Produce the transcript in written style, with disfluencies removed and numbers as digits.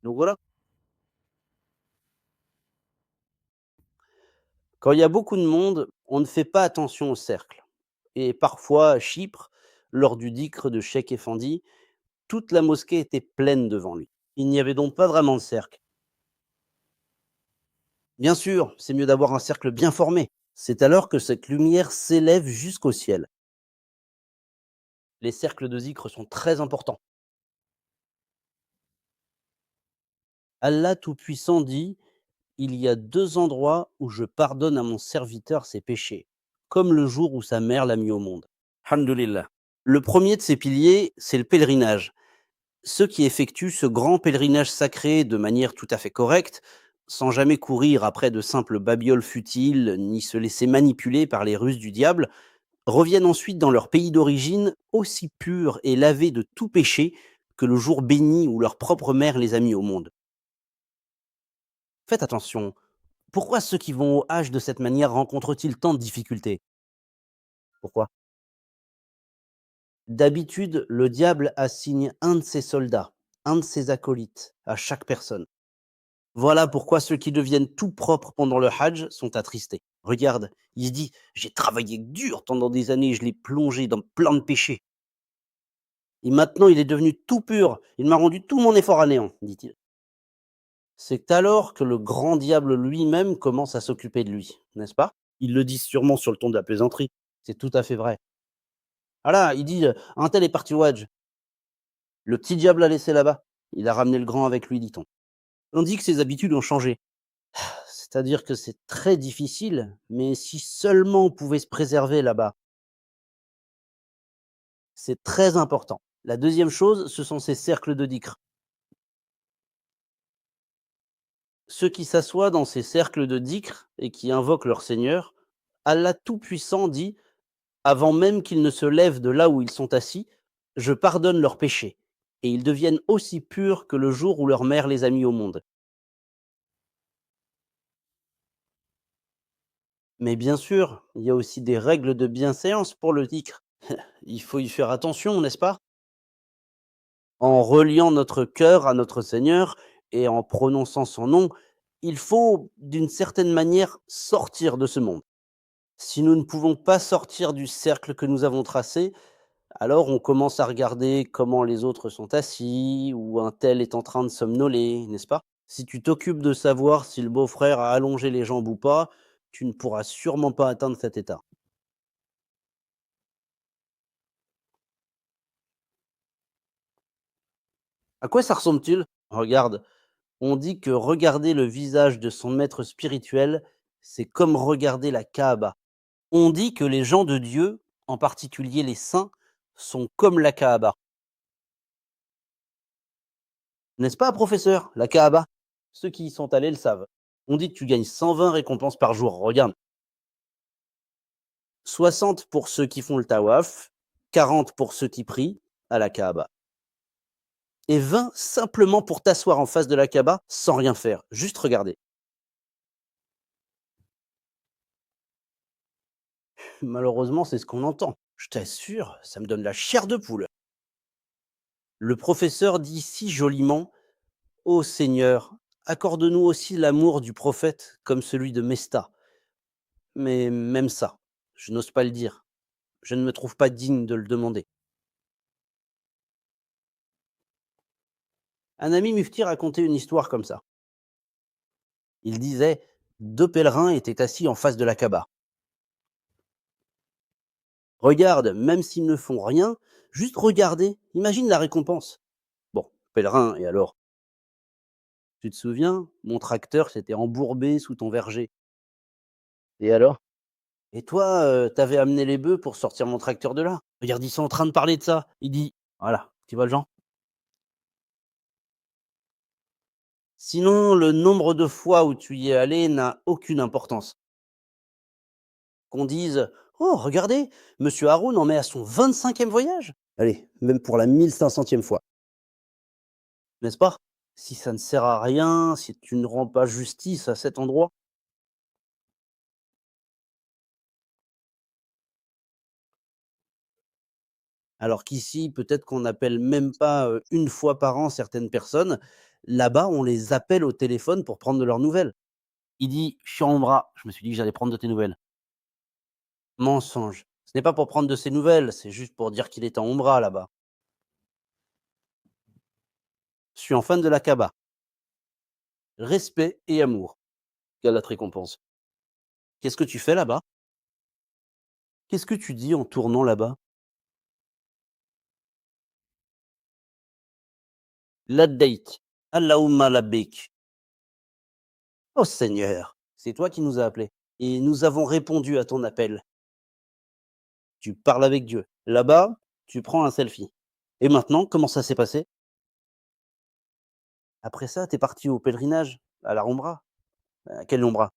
Donc voilà, quand il y a beaucoup de monde, on ne fait pas attention au cercle. Et parfois, à Chypre, lors du dhikr de Cheikh Effendi, toute la mosquée était pleine devant lui. Il n'y avait donc pas vraiment de cercle. Bien sûr, c'est mieux d'avoir un cercle bien formé. C'est alors que cette lumière s'élève jusqu'au ciel. Les cercles de zikr sont très importants. Allah Tout-Puissant dit: il y a deux endroits où je pardonne à mon serviteur ses péchés, comme le jour où sa mère l'a mis au monde. Alhamdulillah. Le premier de ces piliers, c'est le pèlerinage. Ceux qui effectuent ce grand pèlerinage sacré de manière tout à fait correcte, sans jamais courir après de simples babioles futiles, ni se laisser manipuler par les ruses du diable, reviennent ensuite dans leur pays d'origine aussi purs et lavés de tout péché que le jour béni où leur propre mère les a mis au monde. Faites attention, pourquoi ceux qui vont au Hajj de cette manière rencontrent-ils tant de difficultés? Pourquoi? D'habitude, le diable assigne un de ses soldats, un de ses acolytes à chaque personne. Voilà pourquoi ceux qui deviennent tout propres pendant le Hajj sont attristés. Regarde, il se dit: j'ai travaillé dur pendant des années, je l'ai plongé dans plein de péchés. Et maintenant, il est devenu tout pur. Il m'a rendu tout mon effort à néant, dit-il. C'est alors que le grand diable lui-même commence à s'occuper de lui, n'est-ce pas? Il le dit sûrement sur le ton de la plaisanterie. C'est tout à fait vrai. Voilà, il dit: un tel est parti au Hajj. Le petit diable l'a laissé là-bas. Il a ramené le grand avec lui, dit-on. On dit que ses habitudes ont changé. C'est-à-dire que c'est très difficile, mais si seulement on pouvait se préserver là-bas, c'est très important. La deuxième chose, ce sont ces cercles de dhikr. Ceux qui s'assoient dans ces cercles de dhikr et qui invoquent leur Seigneur, Allah Tout-Puissant dit: avant même qu'ils ne se lèvent de là où ils sont assis, je pardonne leurs péchés, et ils deviennent aussi purs que le jour où leur mère les a mis au monde. Mais bien sûr, il y a aussi des règles de bienséance pour le dhikr. Il faut y faire attention, n'est-ce pas? En reliant notre cœur à notre Seigneur et en prononçant son nom, il faut, d'une certaine manière, sortir de ce monde. Si nous ne pouvons pas sortir du cercle que nous avons tracé, alors on commence à regarder comment les autres sont assis ou un tel est en train de somnoler, n'est-ce pas? Si tu t'occupes de savoir si le beau-frère a allongé les jambes ou pas, tu ne pourras sûrement pas atteindre cet état. À quoi ça ressemble-t-il? Regarde, on dit que regarder le visage de son maître spirituel, c'est comme regarder la Kaaba. On dit que les gens de Dieu, en particulier les saints, sont comme la Kaaba. N'est-ce pas, professeur? La Kaaba? Ceux qui y sont allés le savent. On dit que tu gagnes 120 récompenses par jour. Regarde, 60 pour ceux qui font le tawaf, 40 pour ceux qui prient à la Kaaba, et 20 simplement pour t'asseoir en face de la Kaaba sans rien faire, juste regarder. Malheureusement, c'est ce qu'on entend. Je t'assure, ça me donne la chair de poule. Le professeur dit si joliment: ô Seigneur, accorde-nous aussi l'amour du prophète comme celui de Mesta. Mais même ça, je n'ose pas le dire. Je ne me trouve pas digne de le demander. Un ami mufti racontait une histoire comme ça. Il disait: deux pèlerins étaient assis en face de la Kaaba. Regarde, même s'ils ne font rien, juste regarder, imagine la récompense. Bon, pèlerin, et alors? Tu te souviens, mon tracteur s'était embourbé sous ton verger. Et alors? Et toi, tu amené les bœufs pour sortir mon tracteur de là. Regarde, ils sont en train de parler de ça. Il dit: «Voilà, tu vois le genre?» Sinon, le nombre de fois où tu y es allé n'a aucune importance. Qu'on dise: «Oh regardez, monsieur Haroun en est à son 25e voyage!» Allez, même pour la 1500e fois, n'est-ce pas? Si ça ne sert à rien, si tu ne rends pas justice à cet endroit, alors qu'ici, peut-être qu'on n'appelle même pas, 1 fois par an certaines personnes, Là-bas, on les appelle au téléphone pour prendre de leurs nouvelles. Il dit: «Je suis en Oumra». Je me suis dit que j'allais prendre de tes nouvelles. Mensonge. Ce n'est pas pour prendre de ses nouvelles, c'est juste pour dire qu'il est en Oumra là-bas. Je suis en fan de la Kaaba. Respect et amour. Égale la récompense. Qu'est-ce que tu fais là-bas? Qu'est-ce que tu dis en tournant là-bas? Labbaik. Allahumma labbaik. Oh Seigneur, c'est toi qui nous as appelés et nous avons répondu à ton appel. Tu parles avec Dieu. Là-bas, tu prends un selfie. Et maintenant, comment ça s'est passé? Après ça, tu es parti au pèlerinage, à la Oumra. Quelle Oumra?